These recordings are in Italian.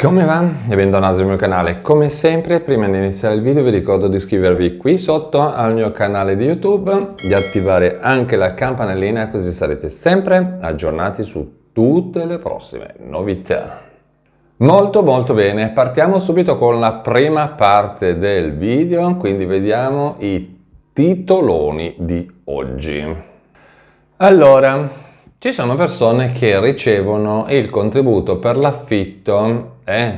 Come va? E bentornati sul mio canale. Come sempre, prima di iniziare il video vi ricordo di iscrivervi qui sotto al mio canale di YouTube, di attivare anche la campanellina così sarete sempre aggiornati su tutte le prossime novità. Molto bene, partiamo subito con la prima parte del video, quindi vediamo i titoloni di oggi. Allora, ci sono persone che ricevono il contributo per l'affitto,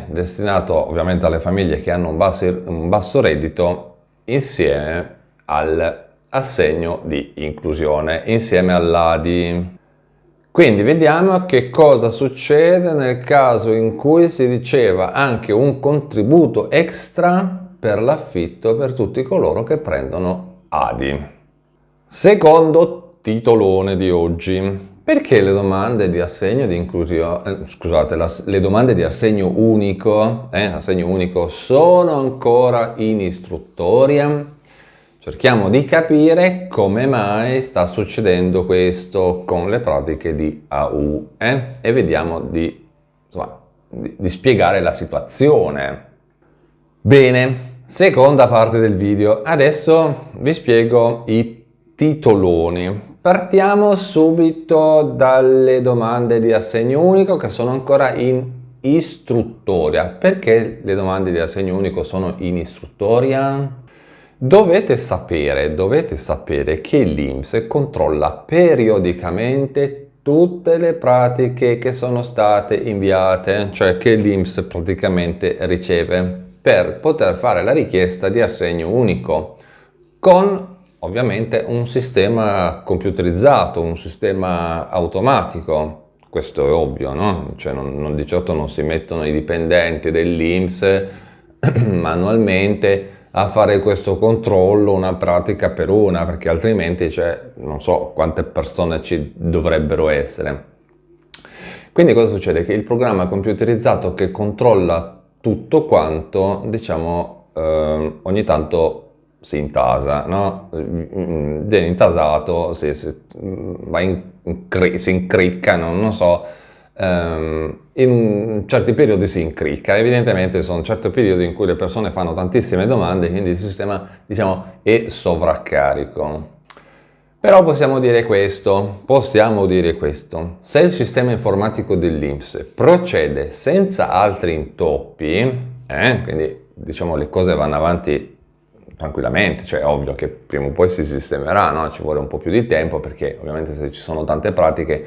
destinato ovviamente alle famiglie che hanno un basso reddito, insieme all'assegno di inclusione, insieme all'ADI. Quindi vediamo che cosa succede nel caso in cui si riceva anche un contributo extra per l'affitto per tutti coloro che prendono ADI. Secondo titolone di oggi. Perché le domande di assegno di inclusione, le domande di assegno unico sono ancora in istruttoria? Cerchiamo di capire come mai sta succedendo questo con le pratiche di AU e vediamo di spiegare la situazione. Bene, seconda parte del video. Adesso vi spiego i titoloni. Partiamo subito dalle domande di assegno unico che sono ancora in istruttoria. Perché le domande di assegno unico sono in istruttoria? Dovete sapere che l'INPS controlla periodicamente tutte le pratiche che sono state inviate, cioè che l'INPS praticamente riceve per poter fare la richiesta di assegno unico con ovviamente un sistema computerizzato, un sistema automatico. Questo è ovvio, no? Cioè di certo non si mettono i dipendenti dell'INPS manualmente a fare questo controllo una pratica per una, perché altrimenti non so quante persone ci dovrebbero essere. Quindi cosa succede? Che il programma computerizzato che controlla tutto quanto, ogni tanto si intasa, no? Viene intasato, si incricca, non so, in certi periodi si incricca. Evidentemente sono certi periodi in cui le persone fanno tantissime domande, quindi il sistema, è sovraccarico. Però possiamo dire questo, se il sistema informatico dell'INPS procede senza altri intoppi, quindi le cose vanno avanti tranquillamente, cioè è ovvio che prima o poi si sistemerà, no? Ci vuole un po' più di tempo perché ovviamente se ci sono tante pratiche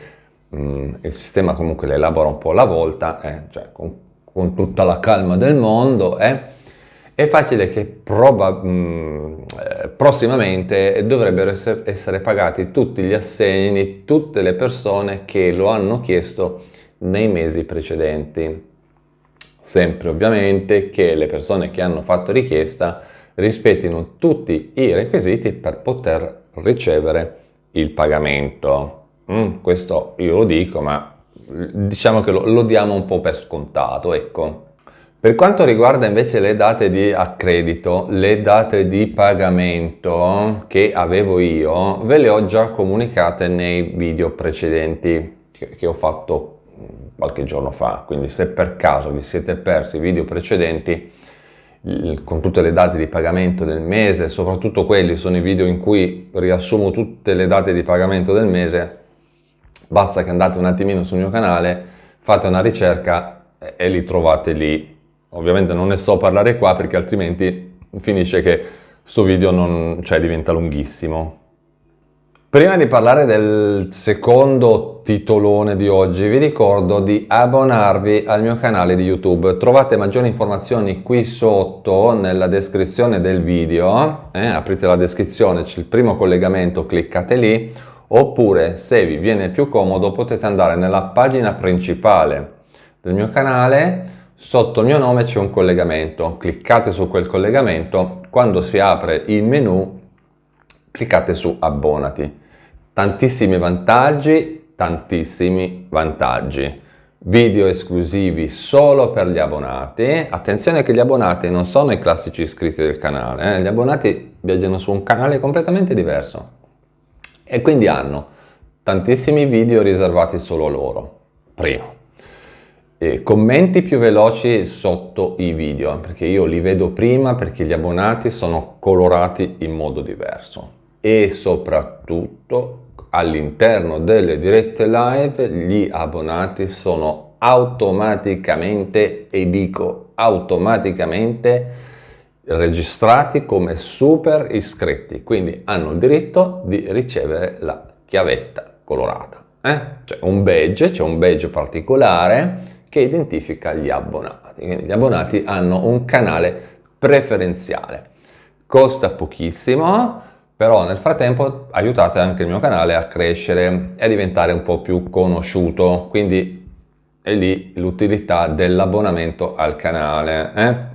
il sistema comunque le elabora un po' alla volta, con tutta la calma del mondo, è facile che prossimamente dovrebbero essere pagati tutti gli assegni, tutte le persone che lo hanno chiesto nei mesi precedenti. Sempre ovviamente che le persone che hanno fatto richiesta rispettino tutti i requisiti per poter ricevere il pagamento. Questo io lo dico, ma diciamo che lo diamo un po' per scontato, ecco. Per quanto riguarda invece le date di accredito, le date di pagamento che avevo io, ve le ho già comunicate nei video precedenti che ho fatto qualche giorno fa, quindi se per caso vi siete persi i video precedenti con tutte le date di pagamento del mese, soprattutto quelli sono i video in cui riassumo tutte le date di pagamento del mese, basta che andate un attimino sul mio canale, fate una ricerca e li trovate lì. Ovviamente non ne sto a parlare qua perché altrimenti finisce che sto video diventa lunghissimo. Prima di parlare del secondo titolone di oggi, vi ricordo di abbonarvi al mio canale di YouTube. Trovate maggiori informazioni qui sotto nella descrizione del video. Aprite la descrizione, c'è il primo collegamento, cliccate lì. Oppure, se vi viene più comodo, potete andare nella pagina principale del mio canale. Sotto il mio nome c'è un collegamento. Cliccate su quel collegamento. Quando si apre il menu, cliccate su abbonati. Tantissimi vantaggi, video esclusivi solo per gli abbonati. Attenzione che gli abbonati non sono i classici iscritti del canale, gli abbonati viaggiano su un canale completamente diverso e quindi hanno tantissimi video riservati solo a loro. Primo. Commenti più veloci sotto i video, perché io li vedo prima, perché gli abbonati sono colorati in modo diverso. E soprattutto all'interno delle dirette live gli abbonati sono automaticamente, e dico automaticamente, registrati come super iscritti, quindi hanno il diritto di ricevere la chiavetta colorata. C'è un badge particolare che identifica gli abbonati. Quindi gli abbonati hanno un canale preferenziale. Costa pochissimo, però nel frattempo aiutate anche il mio canale a crescere e a diventare un po' più conosciuto. Quindi è lì l'utilità dell'abbonamento al canale.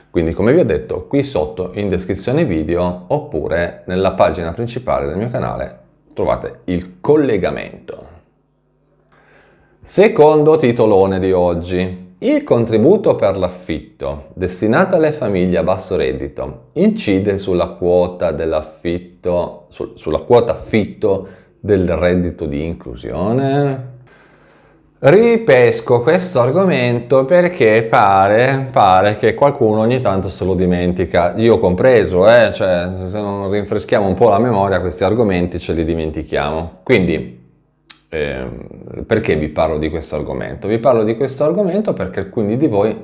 Quindi, come vi ho detto, qui sotto in descrizione video oppure nella pagina principale del mio canale trovate il collegamento. Secondo titolone di oggi. Il contributo per l'affitto destinato alle famiglie a basso reddito incide sulla quota dell'affitto, sulla quota affitto del reddito di inclusione? Ripesco questo argomento perché pare che qualcuno ogni tanto se lo dimentica, io compreso, cioè se non rinfreschiamo un po' la memoria questi argomenti ce li dimentichiamo. Quindi perché vi parlo di questo argomento? Vi parlo di questo argomento perché alcuni di voi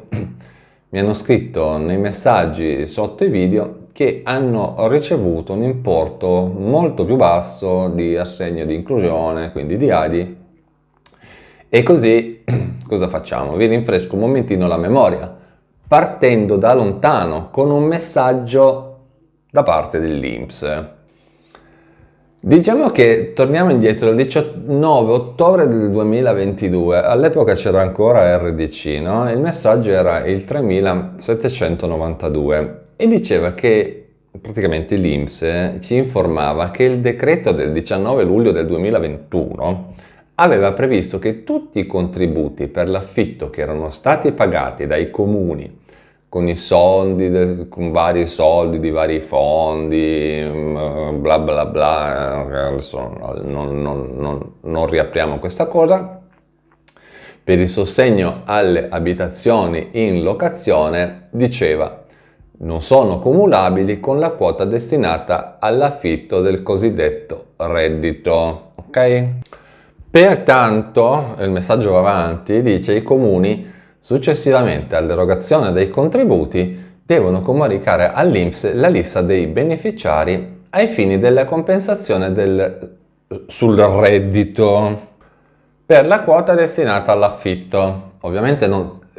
mi hanno scritto nei messaggi sotto i video che hanno ricevuto un importo molto più basso di assegno di inclusione, quindi di ADI. E così cosa facciamo? Vi rinfresco un momentino la memoria, partendo da lontano con un messaggio da parte dell'INPS. Diciamo che torniamo indietro al 19 ottobre del 2022, all'epoca c'era ancora RDC, no? Il messaggio era il 3792 e diceva che praticamente l'INPS ci informava che il decreto del 19 luglio del 2021 aveva previsto che tutti i contributi per l'affitto che erano stati pagati dai comuni con i soldi, con vari soldi di vari fondi, bla bla bla, adesso non riapriamo questa cosa, per il sostegno alle abitazioni in locazione, diceva, non sono cumulabili con la quota destinata all'affitto del cosiddetto reddito, ok? Pertanto, il messaggio va avanti, dice i comuni successivamente all'erogazione dei contributi devono comunicare all'INPS la lista dei beneficiari ai fini della compensazione sul reddito per la quota destinata all'affitto. Ovviamente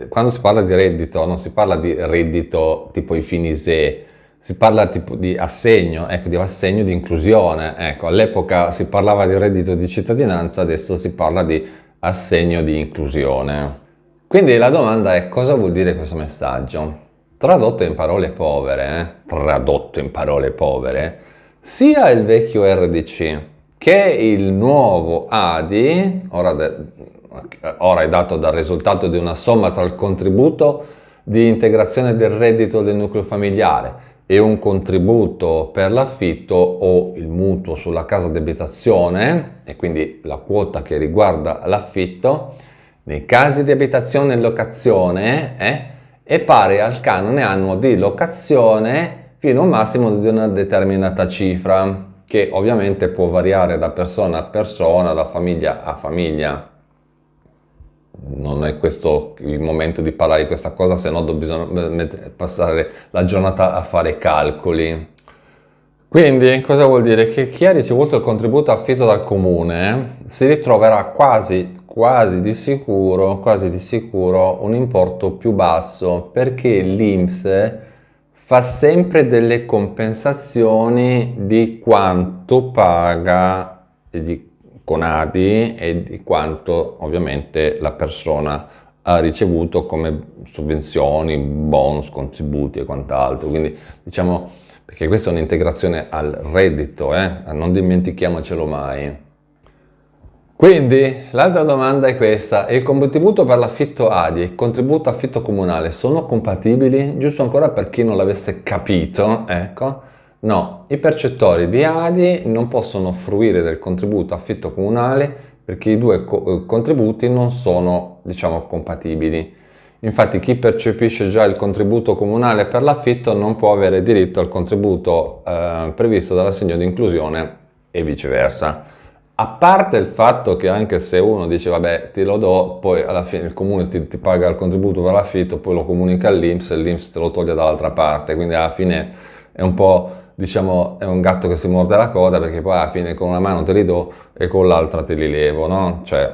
quando si parla di reddito non si parla di reddito tipo i fini ISEE, si parla tipo di assegno, ecco, di assegno di inclusione. Ecco, all'epoca si parlava di reddito di cittadinanza, adesso si parla di assegno di inclusione. Quindi la domanda è cosa vuol dire questo messaggio? Tradotto in parole povere, sia il vecchio RDC che il nuovo ADI, ora è dato dal risultato di una somma tra il contributo di integrazione del reddito del nucleo familiare e un contributo per l'affitto o il mutuo sulla casa di abitazione, e quindi la quota che riguarda l'affitto, nei casi di abitazione e locazione è pari al canone annuo di locazione fino a un massimo di una determinata cifra, che ovviamente può variare da persona a persona, da famiglia a famiglia. Non è questo il momento di parlare di questa cosa, se no bisogna passare la giornata a fare calcoli. Quindi cosa vuol dire? Che chi ha ricevuto il contributo affitto dal comune si ritroverà quasi di sicuro un importo più basso, perché l'INPS fa sempre delle compensazioni di quanto paga con ADI e di quanto ovviamente la persona ha ricevuto come sovvenzioni, bonus, contributi e quant'altro. Quindi diciamo, perché questa è un'integrazione al reddito, non dimentichiamocelo mai. Quindi l'altra domanda è questa: il contributo per l'affitto ADI e il contributo affitto comunale sono compatibili? Giusto ancora per chi non l'avesse capito, ecco. No, i percettori di ADI non possono fruire del contributo affitto comunale perché i due contributi non sono, diciamo, compatibili. Infatti chi percepisce già il contributo comunale per l'affitto non può avere diritto al contributo previsto dall'assegno di inclusione e viceversa. A parte il fatto che anche se uno dice vabbè ti lo do, poi alla fine il comune ti paga il contributo per l'affitto, poi lo comunica all'INPS e l'INPS te lo toglie dall'altra parte, quindi alla fine è un po', diciamo, è un gatto che si morde la coda, perché poi alla fine con una mano te li do e con l'altra te li levo, no? Cioè,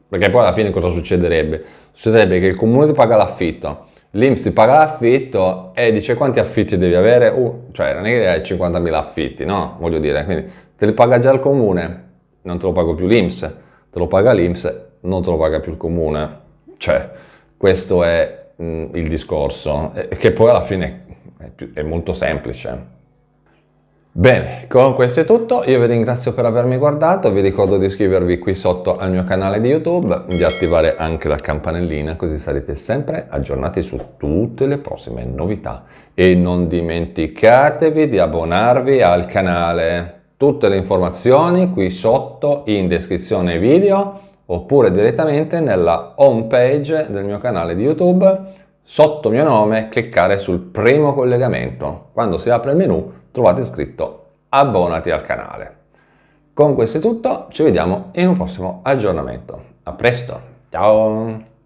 perché poi alla fine cosa succederebbe? Succederebbe che il comune ti paga l'affitto, l'INPS ti paga l'affitto e dice quanti affitti devi avere? Cioè non è che hai 50.000 affitti, no? Voglio dire, quindi te li paga già il comune, non te lo pago più l'INPS, te lo paga l'INPS, non te lo paga più il comune. Cioè, questo è il discorso, che poi alla fine è molto semplice. Bene, con questo è tutto, io vi ringrazio per avermi guardato, vi ricordo di iscrivervi qui sotto al mio canale di YouTube, di attivare anche la campanellina così sarete sempre aggiornati su tutte le prossime novità e non dimenticatevi di abbonarvi al canale. Tutte le informazioni qui sotto in descrizione video oppure direttamente nella home page del mio canale di YouTube, sotto mio nome cliccare sul primo collegamento. Quando si apre il menu trovate scritto abbonati al canale. Con questo è tutto, ci vediamo in un prossimo aggiornamento. A presto, ciao!